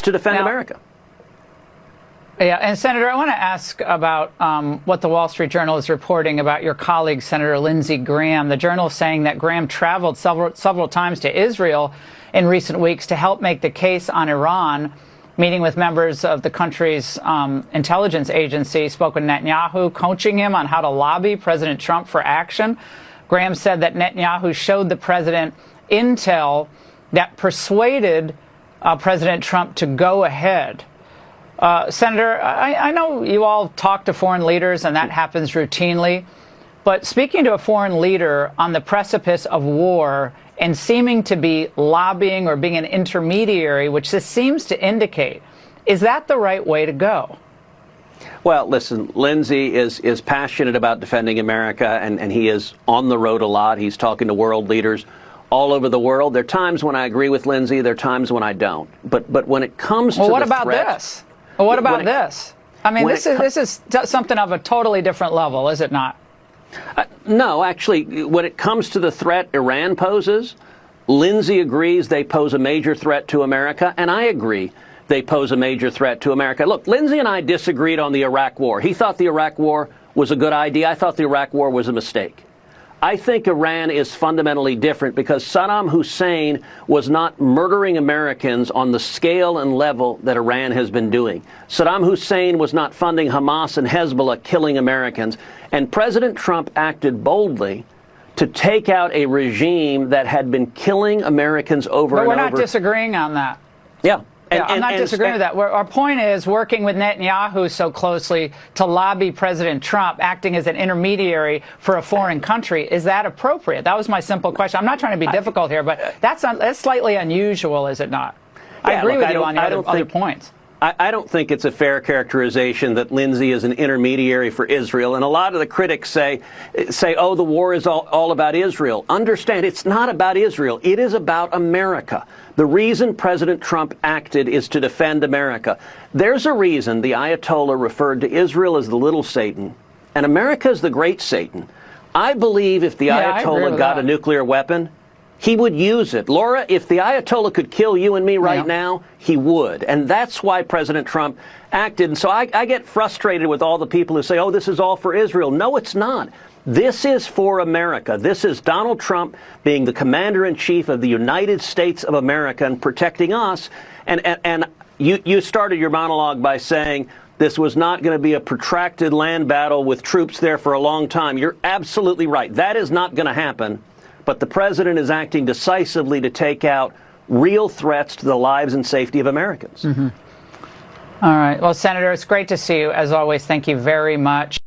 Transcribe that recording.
to defend America. Yeah, and Senator, I want to ask about what the Wall Street Journal is reporting about your colleague, Senator Lindsey Graham. The Journal is saying that Graham traveled several times to Israel in recent weeks to help make the case on Iran, meeting with members of the country's intelligence agency, spoke with Netanyahu, coaching him on how to lobby President Trump for action. Graham said that Netanyahu showed the president intel that persuaded President Trump to go ahead. Senator, I know you all talk to foreign leaders, and that happens routinely. But speaking to a foreign leader on the precipice of war and seeming to be lobbying or being an intermediary, which this seems to indicate, is that the right way to go? Well, listen, Lindsey is passionate about defending America, and he is on the road a lot. He's talking to world leaders all over the world. There are times when I agree with Lindsey. There are times when I don't. But when it comes to what about this? Well, what about this? I mean, this is something of a totally different level, is it not? No, actually, when it comes to the threat Iran poses, Lindsey agrees they pose a major threat to America, and I agree they pose a major threat to America. Look, Lindsey and I disagreed on the Iraq War. He thought the Iraq War was a good idea. I thought the Iraq War was a mistake. I think Iran is fundamentally different because Saddam Hussein was not murdering Americans on the scale and level that Iran has been doing. Saddam Hussein was not funding Hamas and Hezbollah killing Americans. And President Trump acted boldly to take out a regime that had been killing Americans over and over. But we're not disagreeing on that. Yeah. I'm not disagreeing with that. Our point is working with Netanyahu so closely to lobby President Trump, acting as an intermediary for a foreign country. Is that appropriate? That was my simple question. I'm not trying to be difficult here, but that's slightly unusual, is it not? I agree with you on the other points. I don't think it's a fair characterization that Lindsey is an intermediary for Israel. And a lot of the critics say, oh, the war is all about Israel. Understand, it's not about Israel. It is about America. The reason President Trump acted is to defend America. There's a reason the Ayatollah referred to Israel as the little Satan, and America is the great Satan. I believe if the Ayatollah got a nuclear weapon, he would use it. Laura, if the Ayatollah could kill you and me right now, he would. And that's why President Trump acted. And so I get frustrated with all the people who say, oh, this is all for Israel. No, it's not. This is for America. This is Donald Trump being the commander-in-chief of the United States of America and protecting us. And you started your monologue by saying this was not going to be a protracted land battle with troops there for a long time. You're absolutely right. That is not going to happen. But the president is acting decisively to take out real threats to the lives and safety of Americans. All right. Well, Senator, it's great to see you. As always, thank you very much.